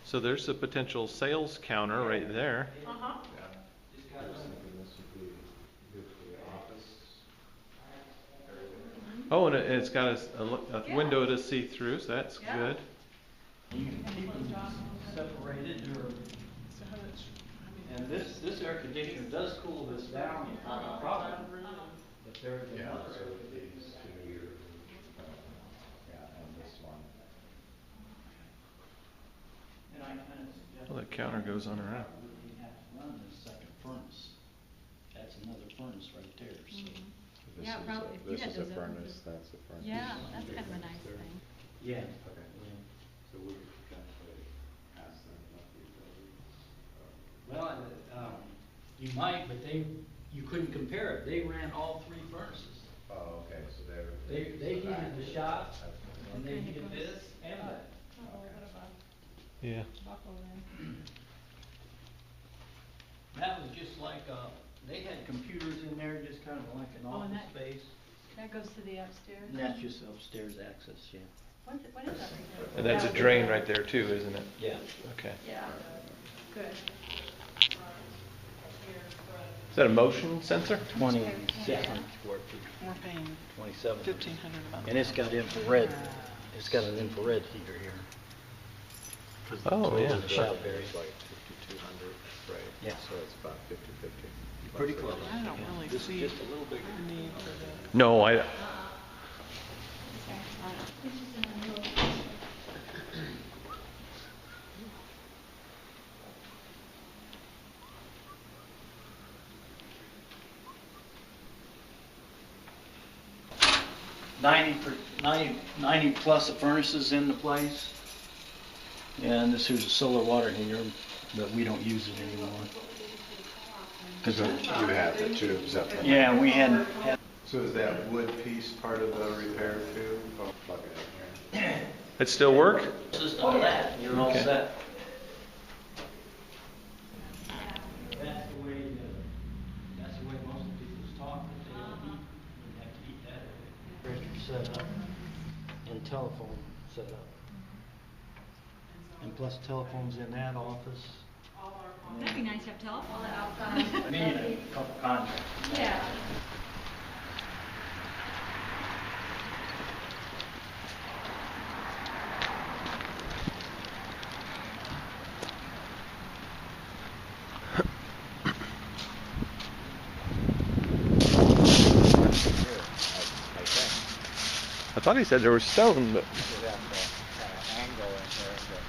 So there's a potential sales counter right there. Uh-huh. I was thinking this would be good for the office area. Oh, and it's got a window to see through, so that's good. You can keep them separated, and this air conditioner does cool this down, not a problem. But there's another air conditioner. Yeah, and this one. And I kind of suggest. Well, that counter goes on around. We have to run this second furnace. That's another furnace right there, so. This Yeah, is probably. If you This had is a those furnace, that's a furnace. Yeah, that's kind of a nice thing. Yeah. Okay. So we could potentially ask them about the ability. Well, you might, but you couldn't compare it. They ran all three furnaces. Oh, okay, so they're. They heated the shop, and they Okay. heated this and that. Yeah. That was just like, they had computers in there, just kind of like an Oh, and office space. That goes to the upstairs? And that's just upstairs access, yeah. What is that right there? And that's a drain right there too, isn't it? Yeah. Okay. Yeah, good. Is that a motion sensor? 27 square feet. We're paying 27. $1,500 a month. And it's got infrared. It's got an infrared heater here. Oh, yeah. The shop area. It's like 5,200, right? Yeah. So it's about 50/50. Pretty close. I don't Yeah. really This is see just a little bigger. the need for the. No, I. Ninety plus of furnaces in the place. And this here's a solar water heater, but we don't use it anymore. So you have the tubes up there? Yeah, we had. So is that wood piece part of the repair too? Oh, plug it in here. It still work? System of that, you're all Okay. set. That's the way most of people's talk, that they don't heat, they have to heat that area. Pressure set up and telephone set up. And plus telephones in that office. That'd be nice to have telephone outside. Me and a couple contractors. Yeah. I thought he said there was stone, but. You have to kind of angle in here, but.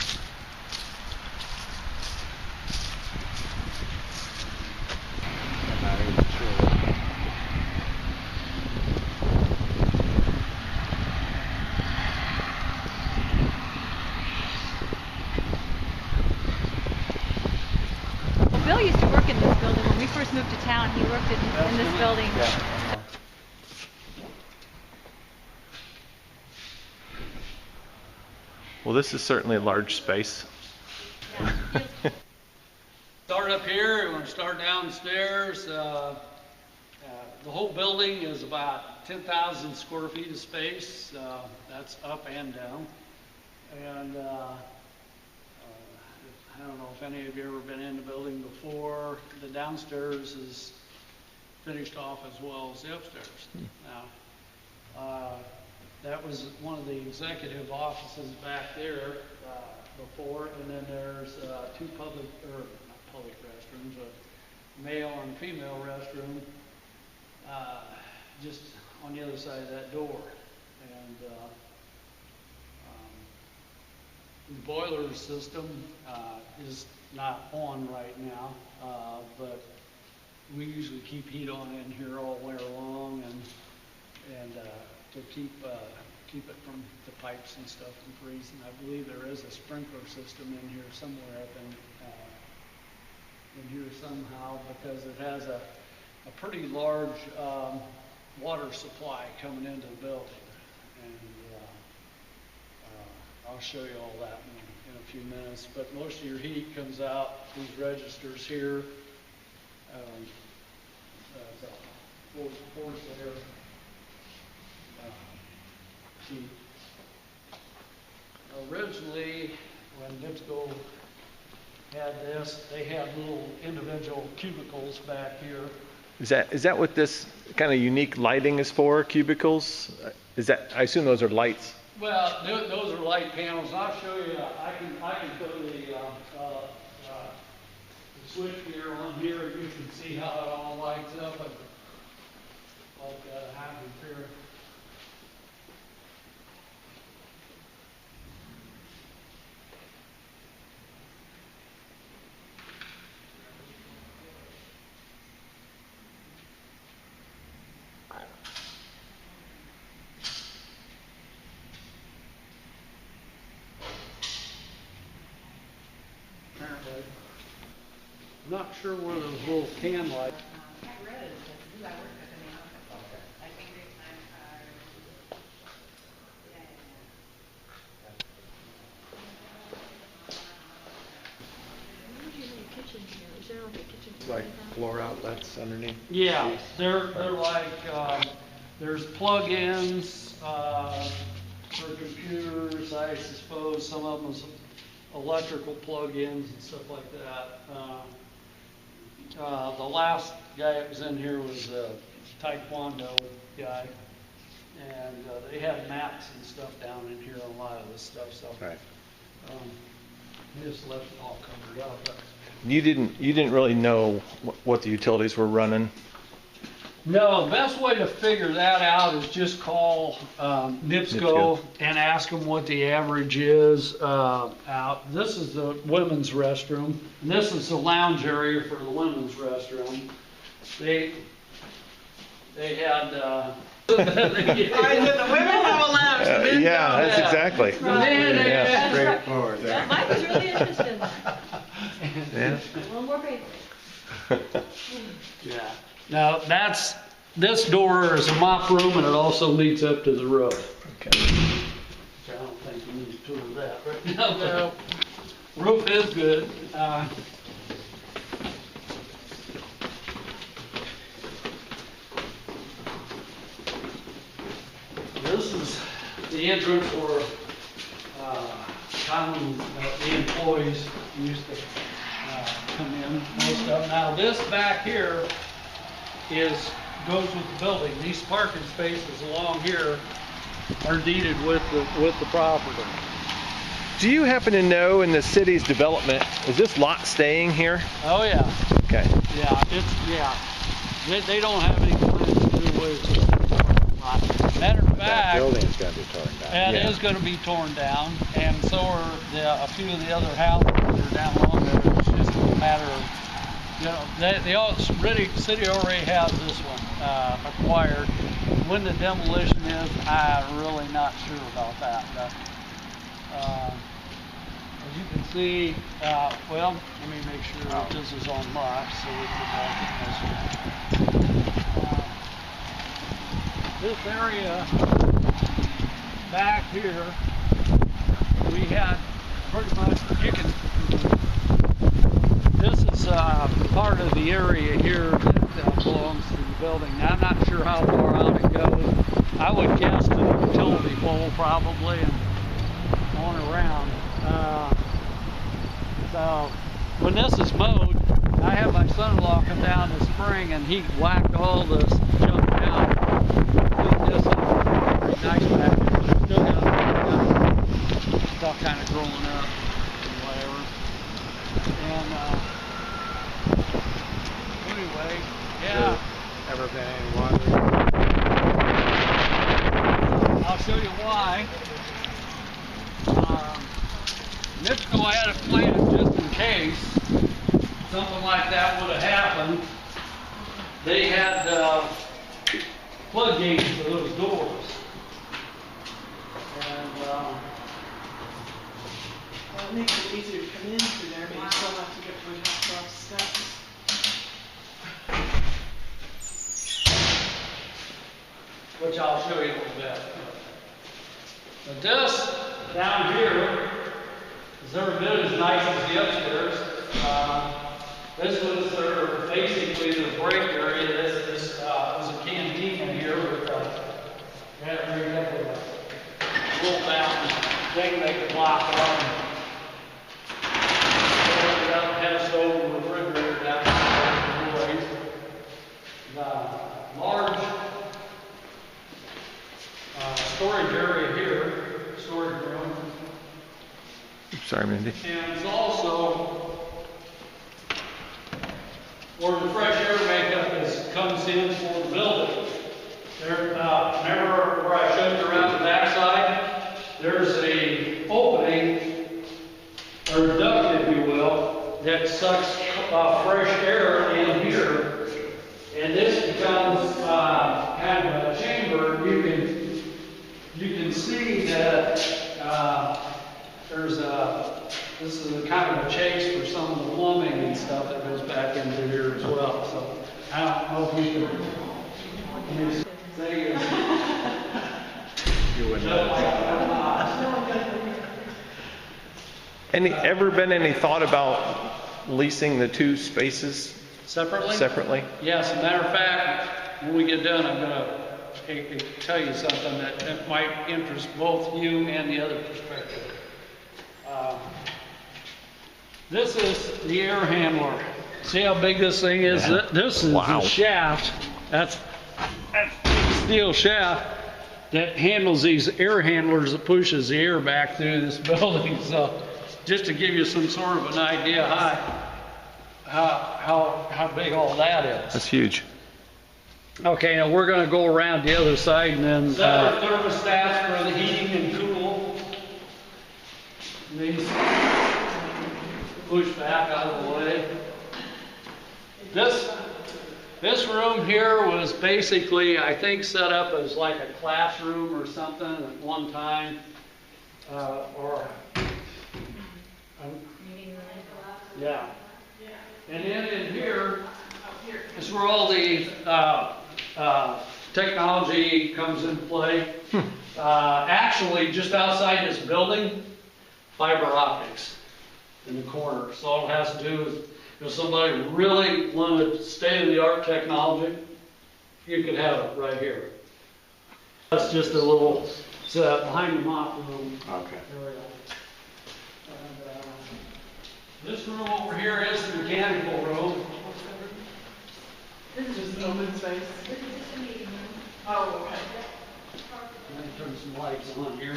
I'm not even sure. Well, Bill used to work in this building. When we first moved to town, he worked in this building. Yeah. Well, this is certainly a large space. Start up here, we're going to start downstairs. The whole building is about 10,000 square feet of space. That's up and down. And I don't know if any of you ever been in the building before. The downstairs is finished off as well as the upstairs. Now, that was one of the executive offices back there before, and then there's two public, or not public restrooms, a male and female restroom just on the other side of that door. And the boiler system is not on right now, but we usually keep heat on in here all winter long, and to keep it from the pipes and stuff from freezing. I believe there is a sprinkler system in here somewhere up in here somehow, because it has a pretty large water supply coming into the building. And I'll show you all that in a few minutes. But most of your heat comes out these registers here. Force there. Originally, when NIPSCO had this. They had little individual cubicles back here. Is that what this kind of unique lighting is for? Cubicles? Is that? I assume those are lights. Well, those are light panels. I'll show you. I can put the switch gear on here. You can see how it all lights up. Like happened here. Apparently. I'm not sure where those little can lights. Like floor outlets underneath? Yeah, they're like, there's plug-ins for computers, I suppose, some of them is electrical plug-ins and stuff like that. The last guy that was in here was a Taekwondo guy, and they had mats and stuff down in here on a lot of this stuff, so. Right. He just left it all covered up. But You didn't really know what the utilities were running. no, the best way to figure that out is just call NIPSCO and ask them what the average is out. This is the women's restroom, and this is the lounge area for the women's restroom. They had. I said the women have a lounge, the men Yeah, don't. that's exactly. Yeah. Straightforward there. Mike was really interested in that. Yeah. A little more basic. Yeah. Now this door is a mop room, and it also leads up to the roof. Okay. Which I don't think you need to tour that right now. No. Roof is good. This is the entrance where the employees used to come in. Most of them. Now this back here goes with the building. These parking spaces along here are deeded with the property. Do you happen to know in the city's development, is this lot staying here? Oh yeah, Okay. yeah. They don't have any plans to do with it. Matter of That fact, building's gonna be torn down. that Yeah. is going to be torn down, and so are a few of the other houses that are down along there. It's just a matter of, they all city already has this one acquired. When the demolition is, I'm really not sure about that. But, as you can see, well, let me make sure that this is on lock so we can walk in this one. This area back here, we had pretty much, this is part of the area here that belongs to the building. Now, I'm not sure how far out it goes. I would guess to the utility pole probably and on around. So when this is mowed, I had my son-in-law come down this spring and he whacked all this junk out. This is pretty nice back here. Still got stuff kind of growing up and whatever. And anyway, yeah. Ever been any water? I'll show you why. NIPSCO had a plan just in case something like that would have happened. They had floodgates for those doors. And Well, it makes it easier to come in through there, but you still have to get through half off steps. which I'll show you in a little bit. But this down here is every bit as nice as the upstairs. This was basically the break area. This was a canteen in here with that rigged up with a little mountain thing they could lock on. Open it up Sorry, Mindy. And it's also where the fresh air makeup comes in for the building. There, remember where I showed you around the backside? There's a opening, or duct, if you will, that sucks fresh air in here. And this becomes kind of a chamber. You can see that this is a kind of a chase for some of the plumbing and stuff that goes back into here as well. So I don't know if you can say it. Ever been any thought about leasing the two spaces Separately? separately? Yes, as a matter of fact, when we get done, I'm going to tell you something that might interest both you and the other perspective. This is the air handler. See how big this thing is? Yeah. This is Wow. the shaft. That's the steel shaft that handles these air handlers that pushes the air back through this building. So just to give you some sort of an idea how big all that is. That's huge. Okay, now we're going to go around the other side and then separate thermostats for the heating and cool. These push back out of the way. This room here was basically, I think, set up as like a classroom or something at one time, yeah. And then in here is where all the technology comes into play. Actually, just outside this building, fiber optics in the corner. So all it has to do with if somebody really wanted state-of-the-art technology, you could have it right here. That's just a little behind the mop room. Okay. Area. And, this room over here is the mechanical room. This is just open space. Oh, okay. Let me turn some lights on here.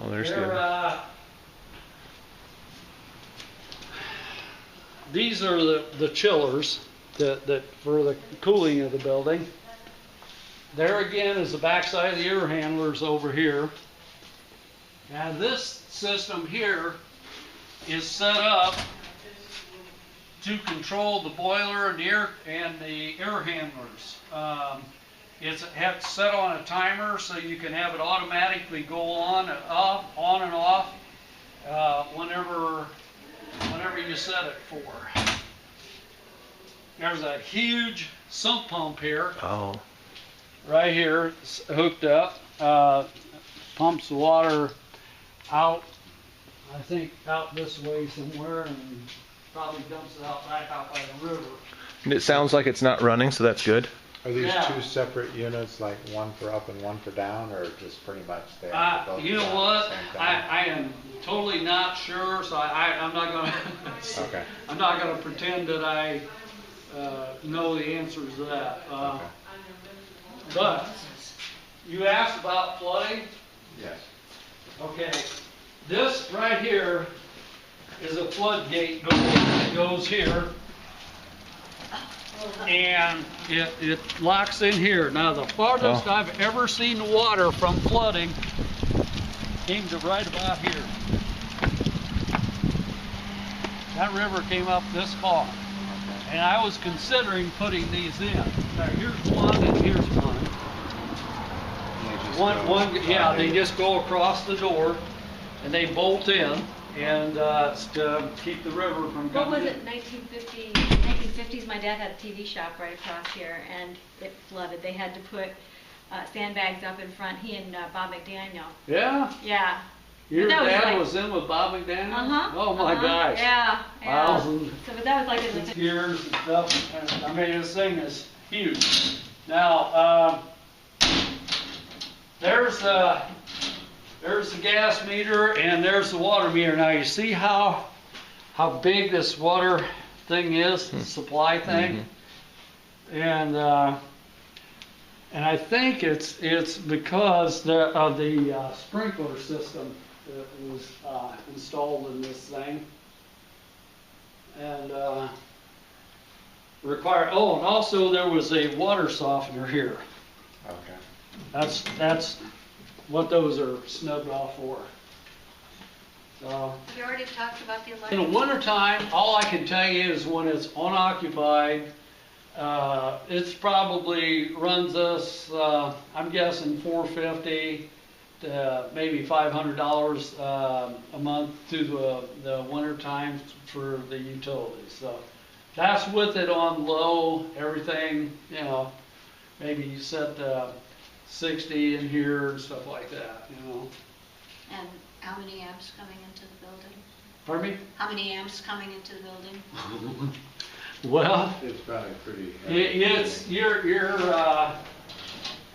Oh, there's They're, good. These are the chillers that for the cooling of the building. There again is the backside of the air handlers over here. And this system here is set up to control the boiler and the air handlers. It's set on a timer so you can have it automatically go on and off whenever you set it for. There's a huge sump pump here. Oh. Right here, it's hooked up. Pumps the water out, I think out this way somewhere, and probably dumps it back out by the river. And it sounds like it's not running, so that's good. Are these Yeah. two separate units, like one for up and one for down, or just pretty much they have to both You know be on what? at the same time? I am totally not sure, so I'm not going to. Okay. I'm not going to pretend that I know the answers to that. Okay. But you asked about flooding. Yes. Okay, this right here is a floodgate door that goes here, and it locks in here. Now, the farthest Oh. I've ever seen the water from flooding came to right about here. That river came up this far, and I was considering putting these in. Now, here's one and here's one. Yeah, they just go across the door, and they bolt in, and it's to keep the river from What coming was in. it, 1950s? My dad had a TV shop right across here, and it flooded. They had to put sandbags up in front. He and Bob McDaniel. Yeah, Yeah. your That was dad like- was in with Bob McDaniel? Uh-huh. Oh my gosh. Yeah. Yeah. Thousands. So, but that was like in the Gears and stuff. And, I mean, this thing is huge. Now, there's the gas meter and there's the water meter. Now you see how big this water thing is, the supply thing, and And I think it's because of the sprinkler system that was installed in this thing. And oh, and also there was a water softener here. Okay. That's what those are snubbed off for. So, Have you already talked about the in electric? the wintertime, all I can tell you is when it's unoccupied, it's probably runs us, I'm guessing $450 to maybe $500 a month through the winter time for the utilities. So that's with it on low, everything, you know, maybe you set 60 in here and stuff like that, you know. And how many amps coming into the building? Pardon me? How many amps coming into the building? Well, It's probably pretty. you're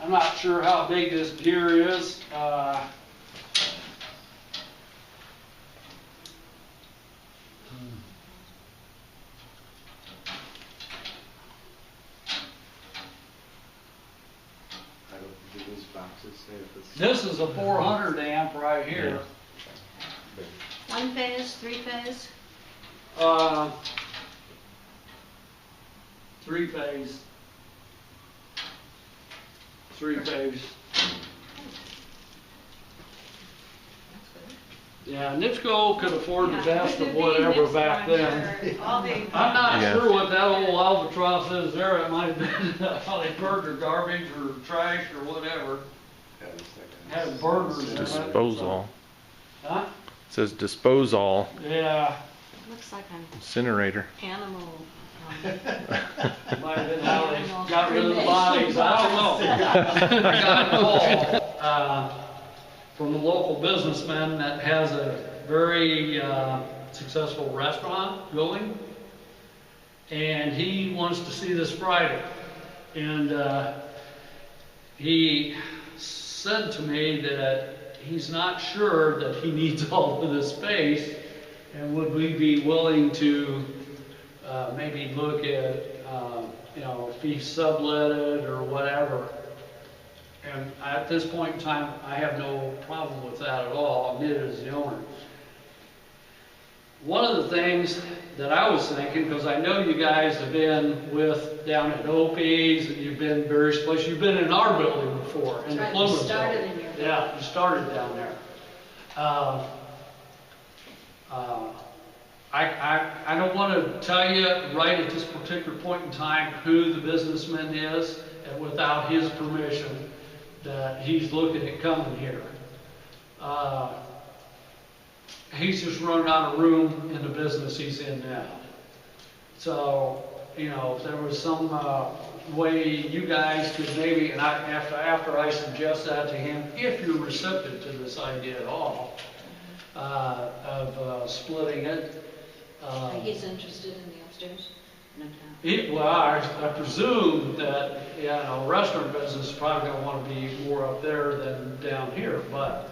I'm not sure how big this pier is. I don't, do these boxes say if it's? This is a 400 amp right here. One phase, three phase? Uh, three phase. Three phase. Yeah, NIPSCO could afford the best of whatever back then. I'm not Yeah. sure what that old albatross is there. It might have been how they burned their garbage or trash or whatever. Yeah, it's like a- Had burners in it. Disposal. Huh? It says dispose all Yeah. Looks like an incinerator. animal. Might have been how they got rid of the bodies. I don't know. I got a call from a local businessman that has a very successful restaurant going, and he wants to see this Friday. And he said to me that he's not sure that he needs all of this space, and would we be willing to maybe look at, you know, if he sublet it or whatever. And at this point in time, I have no problem with that at all, neither does the owner. One of the things that I was thinking, because I know you guys have been down at Opie's, and you've been various places, you've been in our building before, in the That's right, we Plymouth started building. in your Yeah, you started down there. I don't want to tell you right at this particular point in time who the businessman is, and without his permission, that he's looking at coming here. He's just running out of room in the business he's in now. So, you know, if there was some way you guys could maybe, and after I suggest that to him, if you're receptive to this idea at all, of splitting it. He's interested in the upstairs? No doubt. Well, I presume that, you know, restaurant business is probably going to want to be more up there than down here, but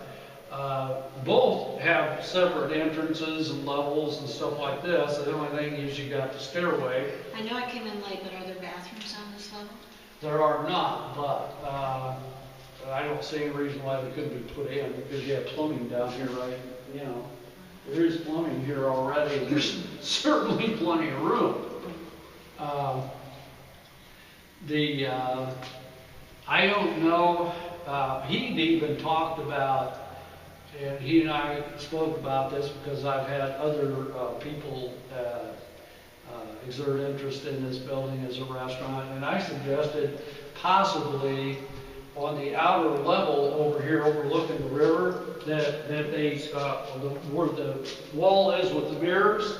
both have separate entrances and levels and stuff like this. The only thing is you got the stairway. I know I came in late, but are there bathrooms on this level? There are not, but I don't see any reason why they couldn't be put in, because you have plumbing down here, right? You know, there is plumbing here already, and there's certainly plenty of room. I don't know, he'd even talked about, and he and I spoke about this because I've had other people exert interest in this building as a restaurant, and I suggested possibly on the outer level over here overlooking the river, that they, where the wall is with the mirrors,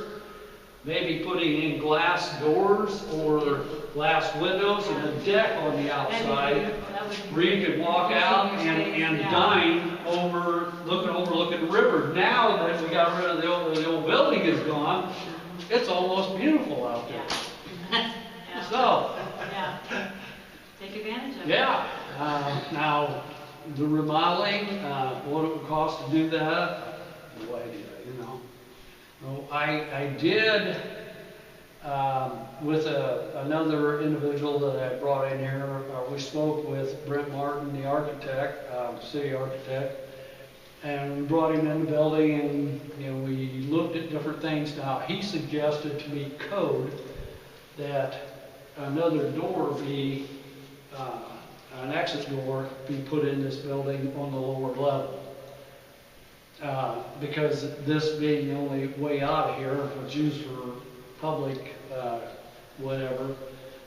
maybe putting in glass doors or glass windows and a deck on the outside where you could walk out and dine overlooking the river. Now that we got rid of the old building is gone, it's almost beautiful out there. Yeah. So, Yeah. Take advantage of it. yeah. Now, the remodeling, what it would cost to do that, no idea, you know. No, I did with another individual that I brought in here. We spoke with Brent Martin, the architect, city architect, and we brought him in the building, and we looked at different things. Now, he suggested to me code that another door be, an exit door be put in this building on the lower level. Because this being the only way out of here, if it's used for public, whatever,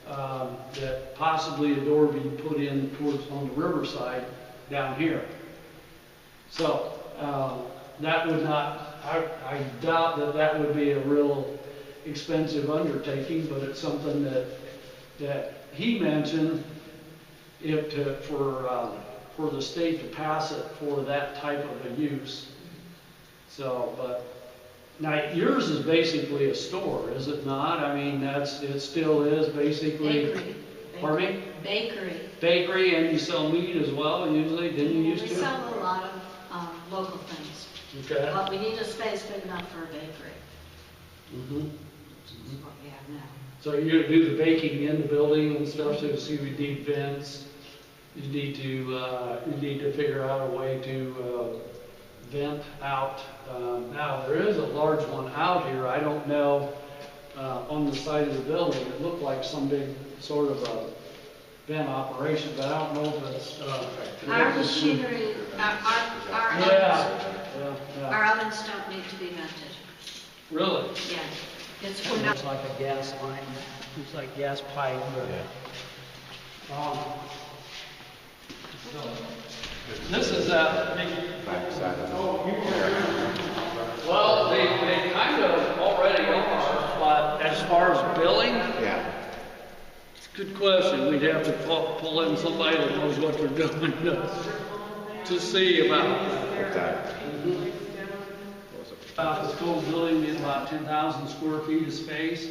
that possibly a door be put in towards on the riverside down here. So that would not, I doubt that would be a real expensive undertaking, but it's something that he mentioned for the state to pass it for that type of a use. So, but now yours is basically a store, is it not? I mean, it still is basically. Bakery. Pardon me? Bakery. Bakery, and you sell meat as well, usually, didn't you used to? We sell a lot of local things, Okay. but we need a space big enough for a bakery. Mm-hmm. That's what we have now. So you do the baking in the building and stuff, so you need vents. You need to figure out a way to vent out. Now, there is a large one out here. I don't know, on the side of the building, it looked like some big sort of a vent operation, but I don't know if it's. Our machinery, our ovens don't need to be vented. Really? Yeah. It's It we're not. looks like a gas line, looks like gas pipe, but. This is Backside of well, they kind of already are, but as far as billing, Yeah. it's a good question. We'd have to pull in somebody that knows what they're doing to see about that. About the school building is about 10,000 square feet of space.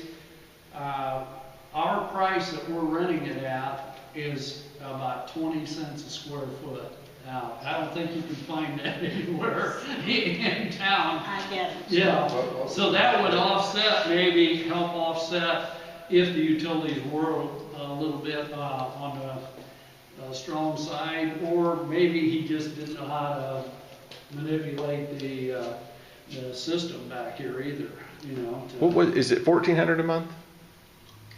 Our price that we're renting it at is about 20 cents a square foot. Now, I don't think you can find that anywhere in town. I get it. Yeah, so that would help offset if the utilities were a little bit on the strong side, or maybe he just didn't know how to manipulate the system back here either, Is it 1,400 a month?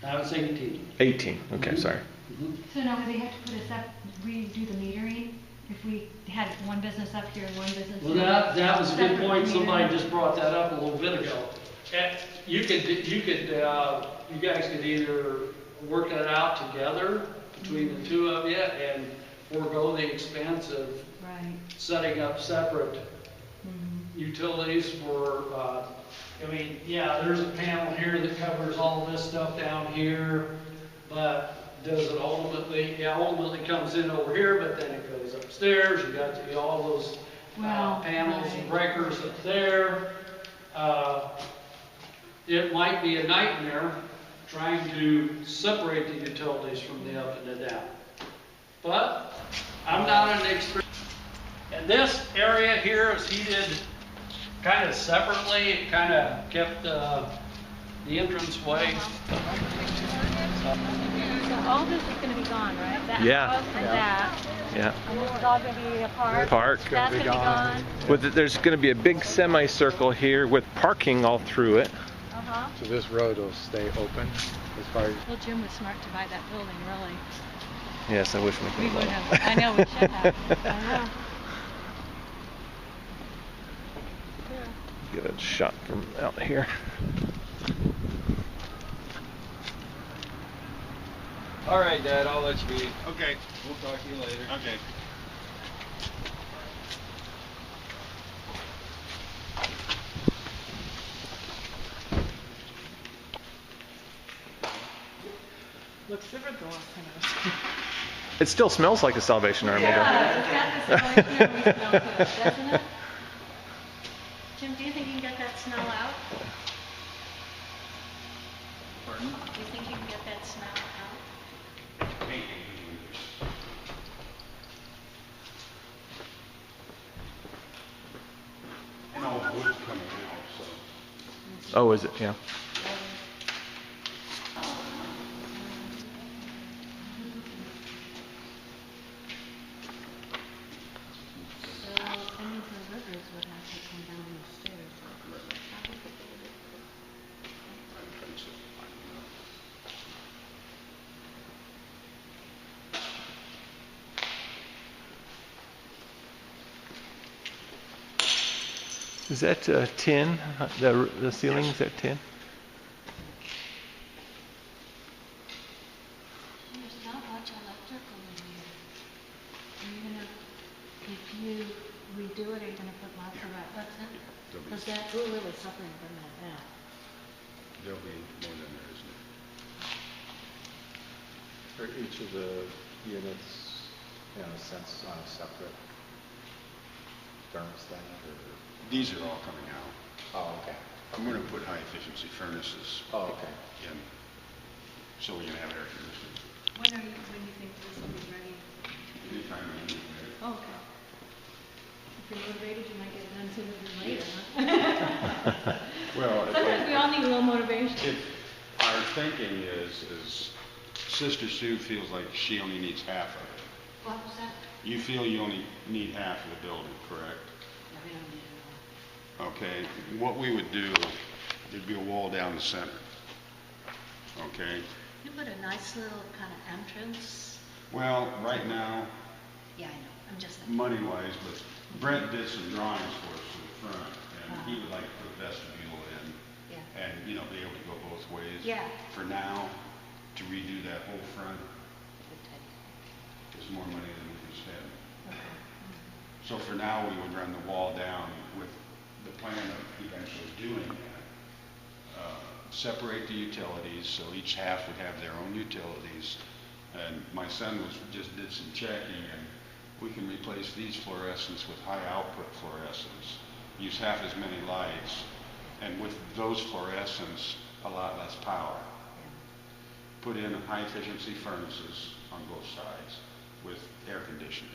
I was 18. 18. Okay, Mhm. sorry. Mhm. So now would they have to put us up, redo the metering? If we had one business up here and one business Well, here? that was a good Separate point. Somebody metering? just brought that up a little bit ago. You guys could either work it out together between the two of you and forego the expense of Right. setting up separate Mhm. utilities for, there's a panel here that covers all this stuff down here, but does it ultimately comes in over here, but then it goes upstairs. You got all those panels and breakers up there. It might be a nightmare trying to separate the utilities from the up and the down. But I'm not an expert. And this area here is heated kind of separately. It kind of kept the entranceway. So all this is gonna be gone, right? That Yeah. house and that, Yeah. and this is all gonna be a park? Park. That's gonna be gone? There's going to be a big semicircle here with parking all through it. Uh-huh. So this road will stay open as far as. Well, Jim was smart to buy that building, really. Yes, I wish we We could. would have, I know we should have. I know. Get a shot from out here. All right, Dad, I'll let you be. Okay. We'll talk to you later. Okay. Looks different than last time I was here. It still smells like a Salvation Army, doesn't it? Yeah, it's got this Salvation Army smell to it, doesn't it? Jim, do you think you can get that smell out? Pardon? Do you think you can get that smell out? No, wood's coming out, so. Oh, is it? Yeah. Is that 10? The ceiling is at 10? There's not much electrical in here. Are you gonna, if you redo it, are you gonna put lots of outlets in? Because that, we're really suffering from that now. There'll be more than there is now. For each of the units, in a sense, on a separate thermostat, or? These are all coming out. Oh, okay. I'm going to put high efficiency furnaces Oh, okay. in, so we can have air conditioning. When do you think this will be ready? Anytime I need it. Oh, okay. If you're motivated, you might get it done sooner than later, huh? Well, Sometimes we all need a little motivation. our thinking is Sister Sue feels like she only needs half of it. What was that? You feel you only need half of the building, correct? Yeah, we don't need it all. Okay, what we would do, there'd be a wall down the center. Okay, You put a nice little kind of entrance. well, right now, Yeah, I know, I'm just thinking. money-wise, but Brent did some drawings for us to the front, and he would like to put a vestibule in, Yeah. and, you know, be able to go both ways. Yeah. For now, to redo that whole front Good take. is more money than we can spend. So for now, we would run the wall down with the plan of eventually doing that. Separate the utilities, so each half would have their own utilities. And my son just did some checking, and we can replace these fluorescents with high output fluorescents, use half as many lights, and with those fluorescents, a lot less power. Put in high efficiency furnaces on both sides with air conditioning.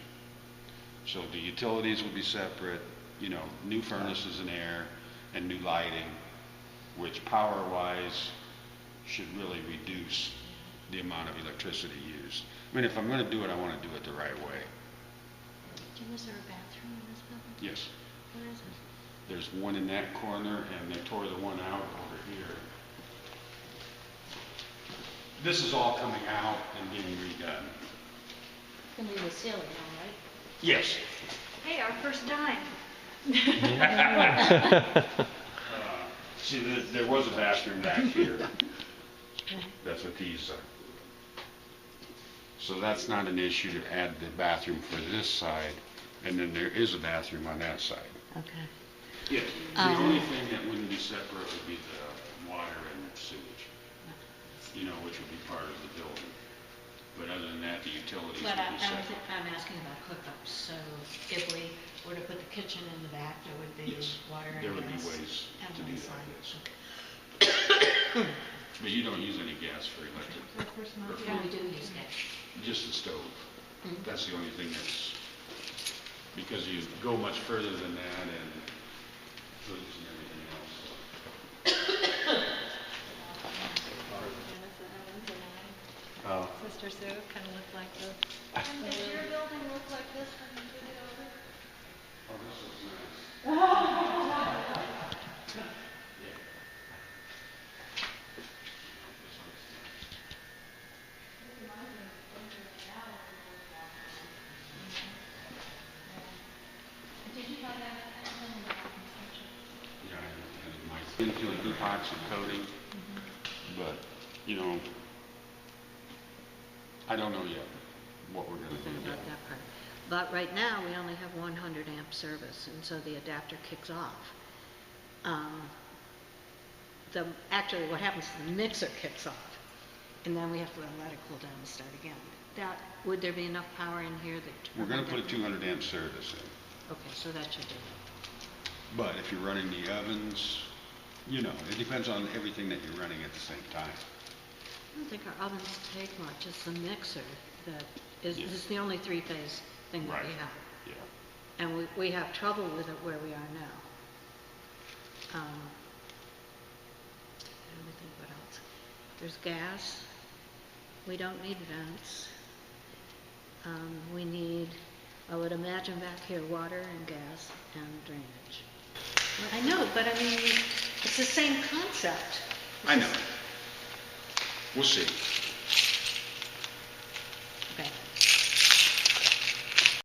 So the utilities would be separate, you know, new furnaces and air, and new lighting, which power-wise should really reduce the amount of electricity used. I mean, if I'm going to do it, I want to do it the right way. Jim, is there a bathroom in this building? Yes. Where is it? There's one in that corner, and they tore the one out over here. This is all coming out and getting redone. It's gonna be the ceiling, all right? Yes. Hey, our first dime. See, there was a bathroom back here. That's what these are. So that's not an issue to add the bathroom for this side, and then there is a bathroom on that side. Okay. Yes. The only thing that wouldn't be separate would be the water and sewage, you know, which would be part of the building. But other than that, the utilities would But be separate. I'm asking about hookups, so if we were to put the kitchen in the back, there would be Yes, water and gas. there would be ways and to do one that, side. yes. But you don't use any gas for electric, Our first month, Yeah, we do use gas. just the stove. That's the only thing that's, because you go much further than that and foods and everything else. Oh. Sister Sue kind of looked like this. And does your building look like this when you do it over? Oh, this looks nice. Did you have that? Yeah, and my into an epoxy coating, but, you know, I don't know yet what we're gonna do About yet. that part. But right now, we only have 100 amp service, and so the adapter kicks off. Actually, what happens is the mixer kicks off, and then we have to let it cool down and start again. Would there be enough power in here that? We're gonna put a 200 amp service in, Okay, so that should do it. but if you're running the ovens, you know, it depends on everything that you're running at the same time. I don't think our ovens take much. It's the mixer that is, Yes. this is the only three-phase thing that we Right. have. Yeah. And we have trouble with it where we are now. Let me think what else. There's gas. We don't need vents. We need, I would imagine back here, water and gas and drainage. I know, but I mean, it's the same concept. I know. We'll see.